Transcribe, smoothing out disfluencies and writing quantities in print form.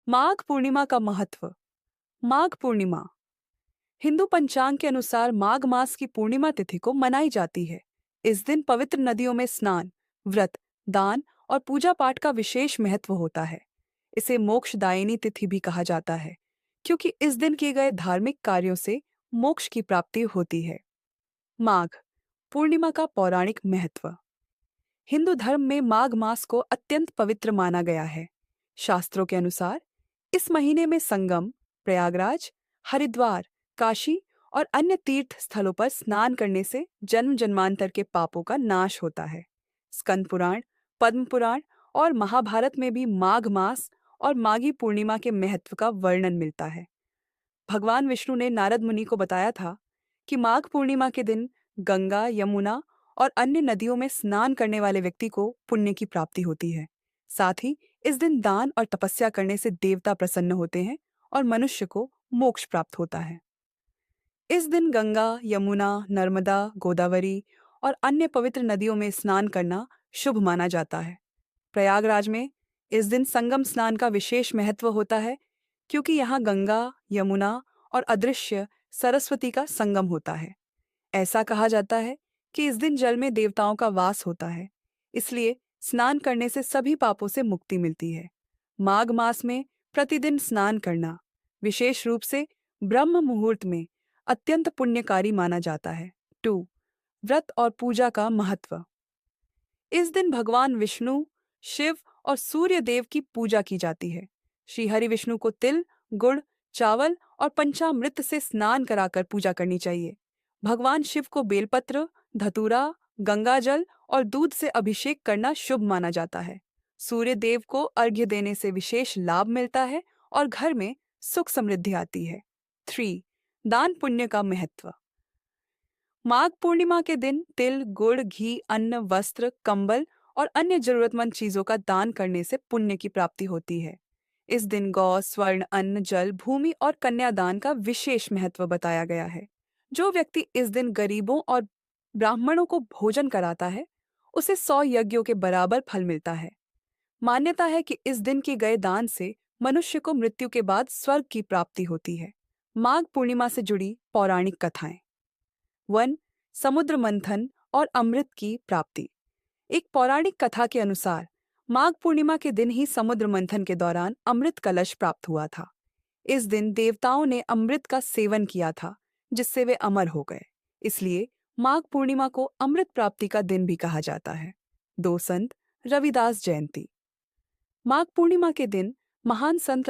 माघ पूर्णिमा का महत्व। माघ पूर्णिमा हिंदू पंचांग के अनुसार माघ मास की पूर्णिमा तिथि को मनाई जाती है। इस दिन पवित्र नदियों में स्नान, व्रत, दान और पूजा पाठ का विशेष महत्व होता है। इसे मोक्षदायिनी तिथि भी कहा जाता है, क्योंकि इस दिन किए गए धार्मिक कार्यों से मोक्ष की प्राप्ति होती है। माघ पूर्णिमा का पौराणिक महत्व। हिंदू धर्म में माघ मास को अत्यंत पवित्र माना गया है। शास्त्रों के अनुसार इस महीने में संगम, प्रयागराज, हरिद्वार, काशी और अन्य तीर्थ स्थलों पर स्नान करने से जन्म जन्मांतर के पापों का नाश होता है। स्कंद पुराण, पद्म पुराण और महाभारत में भी माघ मास और माघी पूर्णिमा के महत्व का वर्णन मिलता है। भगवान विष्णु ने नारद मुनि को बताया था कि माघ पूर्णिमा के दिन गंगा, यमुना और अन्य नदियों में स्नान करने वाले व्यक्ति को पुण्य की प्राप्ति होती है। साथ ही इस दिन दान और तपस्या करने से देवता प्रसन्न होते हैं और मनुष्य को मोक्ष प्राप्त होता है। इस दिन गंगा, यमुना, नर्मदा, गोदावरी और अन्य पवित्र नदियों में स्नान करना शुभ माना जाता है। प्रयागराज में इस दिन संगम स्नान का विशेष महत्व होता है, क्योंकि यहाँ गंगा, यमुना और अदृश्य सरस्वती का संगम होता है। ऐसा कहा जाता है कि इस दिन जल में देवताओं का वास होता है, इसलिए स्नान करने से सभी पापों से मुक्ति मिलती है। माघ मास में प्रतिदिन स्नान करना, विशेष रूप से ब्रह्म मुहूर्त में, अत्यंत पुण्यकारी माना जाता है। 2. व्रत और पूजा का महत्व। इस दिन भगवान विष्णु, शिव और सूर्य देव की पूजा की जाती है। श्री हरि विष्णु को तिल, गुड़, चावल और पंचामृत से स्नान कराकर पूजा करनी चाहिए। भगवान शिव को बेलपत्र, धतूरा, गंगाजल और दूध से अभिषेक करना शुभ माना जाता है। सूर्य देव को अर्घ्य देने से विशेष लाभ मिलता है और घर में सुख समृद्धि आती है। 3. दान पुण्य का महत्व। माघ पूर्णिमा के दिन तिल, गुड़, घी, अन्न, वस्त्र, कंबल और अन्य जरूरतमंद चीजों का दान करने से पुण्य की प्राप्ति होती है। इस दिन गौ, स्वर्ण, अन्न, जल, भूमि और कन्यादान का विशेष महत्व बताया गया है। जो व्यक्ति इस दिन गरीबों और ब्राह्मणों को भोजन कराता है, उसे 100 यज्ञों के बराबर फल मिलता है। मान्यता है कि इस दिन के गए दान से मनुष्य को मृत्यु के बाद स्वर्ग की प्राप्ति होती है। माघ पूर्णिमा से जुड़ी पौराणिक कथाएं। 1. समुद्र मंथन और अमृत की प्राप्ति। एक पौराणिक कथा के अनुसार माघ पूर्णिमा के दिन ही समुद्र मंथन के दौरान अमृत कलश प्राप्त हुआ था। इस दिन देवताओं ने अमृत का सेवन किया था, जिससे वे अमर हो गए। इसलिए माघ पूर्णिमा को अमृत प्राप्ति का दिन भी कहा जाता है। 2. संत रविदास जयंती। माघ पूर्णिमा के दिन महान संत